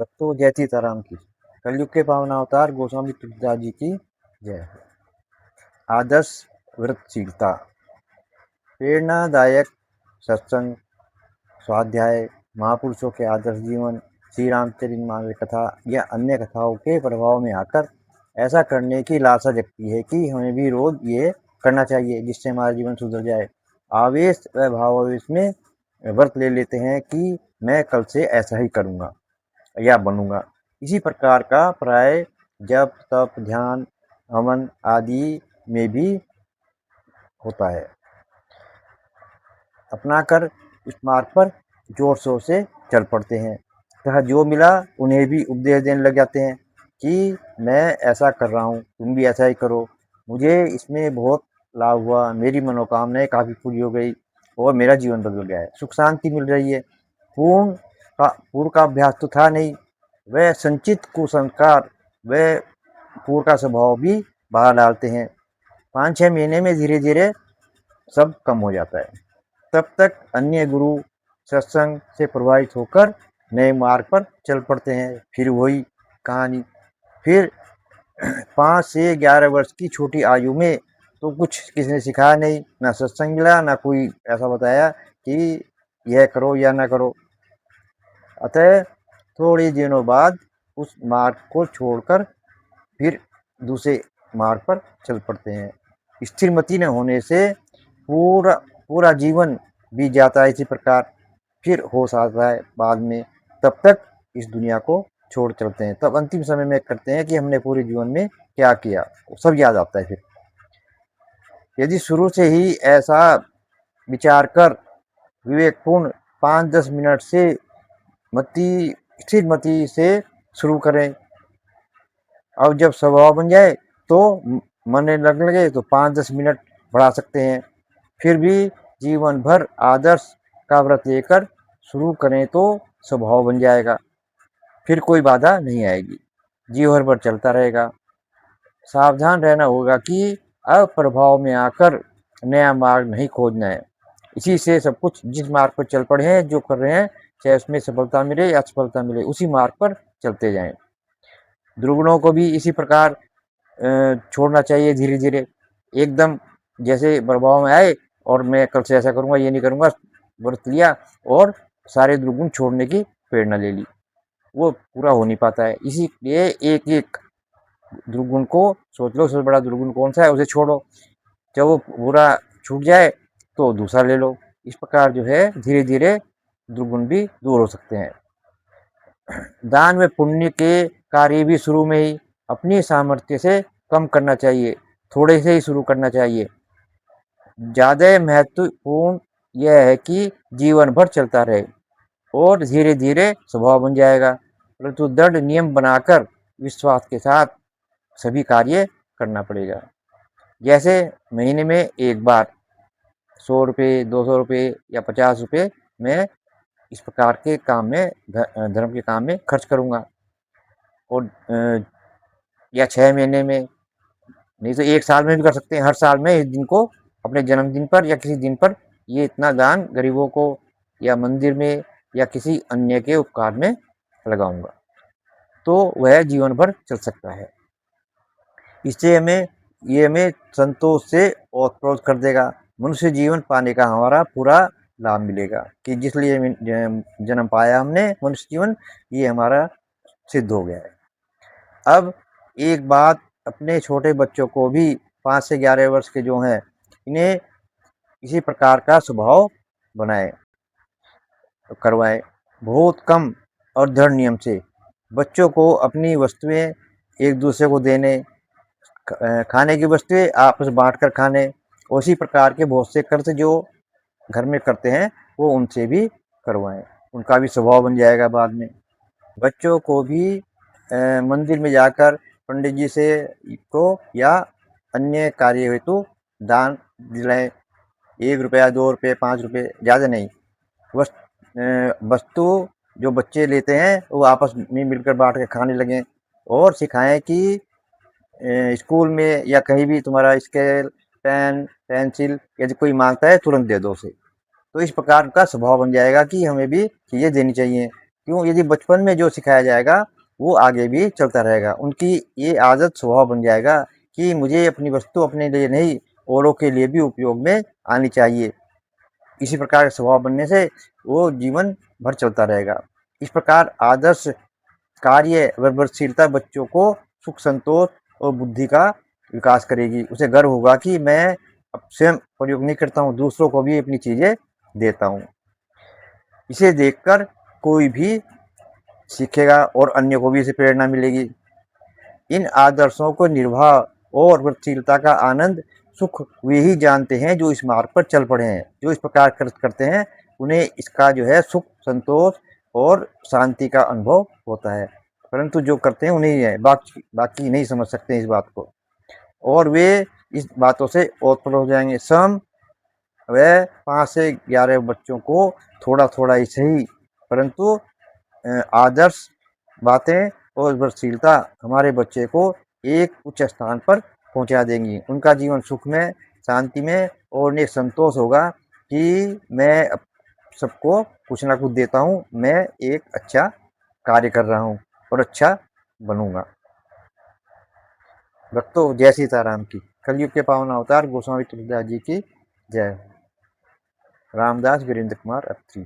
भक्तों जय सीताराम की। कलयुग के पावन अवतार गोस्वामी तुलसीदास जी की जय। आदर्श व्रतशीलता। प्रेरणादायक सत्संग, स्वाध्याय, महापुरुषों के आदर्श जीवन, श्री रामचरितमानस कथा या अन्य कथाओं के प्रभाव में आकर ऐसा करने की लालसा जगती है कि हमें भी रोज ये करना चाहिए, जिससे हमारा जीवन सुधर जाए। आवेश व भावावेश में व्रत ले लेते हैं कि मैं कल से ऐसा ही करूँगा या बनूंगा। इसी प्रकार का प्राय जप, तप, ध्यान, हवन आदि में भी होता है। अपनाकर इस मार्ग पर जोर शोर से चल पड़ते हैं तथा जो मिला उन्हें भी उपदेश देने लग जाते हैं कि मैं ऐसा कर रहा हूँ, तुम भी ऐसा ही करो। मुझे इसमें बहुत लाभ हुआ, मेरी मनोकामनाएं काफ़ी पूरी हो गई और मेरा जीवन बदल गया है, सुख शांति मिल रही है। पूर्व का अभ्यास तो था नहीं, वह संचित कुसंस्कार वह पूर्व का स्वभाव भी बाहर डालते हैं। 5-6 महीने में धीरे धीरे सब कम हो जाता है। तब तक अन्य गुरु सत्संग से प्रभावित होकर नए मार्ग पर चल पड़ते हैं। फिर वही कहानी। फिर 5 से 11 वर्ष की छोटी आयु में तो कुछ किसी ने सिखाया नहीं, ना सत्संग मिला, ना कोई ऐसा बताया कि यह करो या ना करो। अतः थोड़े दिनों बाद उस मार्ग को छोड़कर फिर दूसरे मार्ग पर चल पड़ते हैं। स्थिरमति न होने से पूरा जीवन बीत जाता है इसी प्रकार। फिर होश आता है बाद में, तब तक इस दुनिया को छोड़ चलते हैं। तब अंतिम समय में करते हैं कि हमने पूरे जीवन में क्या किया, सब याद आता है। फिर यदि शुरू से ही ऐसा विचार कर विवेकपूर्ण 5-10 मिनट से स्थिर मति से शुरू करें, अब जब स्वभाव बन जाए तो मन लगने लगे तो 5-10 मिनट बढ़ा सकते हैं। फिर भी जीवन भर आदर्श का व्रत लेकर शुरू करें तो स्वभाव बन जाएगा, फिर कोई बाधा नहीं आएगी, जीवन भर चलता रहेगा। सावधान रहना होगा कि अप्रभाव में आकर नया मार्ग नहीं खोजना है। इसी से सब कुछ, जिस मार्ग पर चल पड़े हैं, जो कर रहे हैं, चाहे उसमें सफलता मिले या असफलता मिले, उसी मार्ग पर चलते जाएं। दुर्गुणों को भी इसी प्रकार छोड़ना चाहिए धीरे धीरे। एकदम जैसे प्रभाव में आए और मैं कल से ऐसा करूँगा, ये नहीं करूँगा, व्रत लिया और सारे दुर्गुण छोड़ने की प्रेरणा ले ली, वो पूरा हो नहीं पाता है। इसीलिए एक एक दुर्गुण को सोच लो, सबसे बड़ा दुर्गुण कौन सा है, उसे छोड़ो। जब वो पूरा छूट जाए तो दूसरा ले लो। इस प्रकार जो है धीरे धीरे दुर्गुण भी दूर हो सकते हैं। दान में पुण्य के कार्य भी शुरू में ही अपनी सामर्थ्य से कम करना चाहिए, थोड़े से ही शुरू करना चाहिए। ज़्यादा महत्वपूर्ण यह है कि जीवन भर चलता रहे और धीरे धीरे स्वभाव बन जाएगा, परंतु दृढ़ नियम बनाकर विश्वास के साथ सभी कार्य करना पड़ेगा। जैसे महीने में एक बार 100 रुपये, 200 रुपये या 50 रुपये मैं इस प्रकार के काम में, धर्म के काम में खर्च करूँगा। और या 6 महीने में, नहीं तो 1 साल में भी कर सकते हैं। हर साल में इस दिन को, अपने जन्मदिन पर या किसी दिन पर, ये इतना दान गरीबों को या मंदिर में या किसी अन्य के उपकार में लगाऊंगा, तो वह जीवन भर चल सकता है। इससे हमें संतोष से ओतप्रोत कर देगा। मनुष्य जीवन पाने का हमारा पूरा लाभ मिलेगा कि जिस लिए जन्म पाया हमने, मनुष्य जीवन, ये हमारा सिद्ध हो गया है। अब एक बात, अपने छोटे बच्चों को भी 5 से 11 वर्ष के जो हैं, इन्हें इसी प्रकार का स्वभाव बनाए, करवाएं। बहुत कम और दृढ़ नियम से बच्चों को अपनी वस्तुएं एक दूसरे को देने, खाने की वस्तुएं आपस बांट कर खाने, उसी प्रकार के बहुत से कर्तव्य जो घर में करते हैं वो उनसे भी करवाएं, उनका भी स्वभाव बन जाएगा बाद में। बच्चों को भी मंदिर में जाकर पंडित जी से को या अन्य कार्य हेतु दान दिलाएं। 1 रुपया, 2 रुपये, 5 रुपये, ज़्यादा नहीं। वस्तु जो बच्चे लेते हैं वो आपस में मिलकर बांट के खाने लगें, और सिखाएं कि स्कूल में या कहीं भी तुम्हारा स्केल, पेन, पेंसिल यदि कोई मांगता है तुरंत दे दो उसे। तो इस प्रकार का स्वभाव बन जाएगा कि हमें भी चीज़ें देनी चाहिए, क्यों? यदि बचपन में जो सिखाया जाएगा वो आगे भी चलता रहेगा। उनकी ये आदत स्वभाव बन जाएगा कि मुझे अपनी वस्तु अपने लिए नहीं, औरों के लिए भी उपयोग में आनी चाहिए। इसी प्रकार स्वभाव बनने से वो जीवन भर चलता रहेगा। इस प्रकार आदर्श कार्य व्यवहारशीलता बच्चों को सुख, संतोष और बुद्धि का विकास करेगी। उसे गर्व होगा कि मैं अब स्वयं प्रयोग नहीं करता हूँ, दूसरों को भी अपनी चीज़ें देता हूँ। इसे देखकर कोई भी सीखेगा और अन्य को भी इसे प्रेरणा मिलेगी। इन आदर्शों को निर्वाह और वृत्तिशीलता का आनंद सुख वे ही जानते हैं जो इस मार्ग पर चल पड़े हैं। जो इस प्रकार करते हैं उन्हें इसका जो है सुख, संतोष और शांति का अनुभव होता है। परंतु जो करते हैं उन्हें ही है, बाकी नहीं समझ सकते इस बात को, और वे इस बातों से ओतप्रोत हो जाएंगे। सम वह 5 से 11 बच्चों को थोड़ा थोड़ा ही सही, परंतु आदर्श बातें और वृत्तिशीलता हमारे बच्चे को एक उच्च स्थान पर पहुंचा देंगी। उनका जीवन सुख में, शांति में और एक संतोष होगा कि मैं सबको कुछ ना कुछ देता हूँ, मैं एक अच्छा कार्य कर रहा हूँ और अच्छा बनूंगा। भक्तों, जय सीताराम की। कलयुग के पावन अवतार गोस्वामी तुलसीदास जी की जय। रामदास वीरेंद्र कुमार अत्री।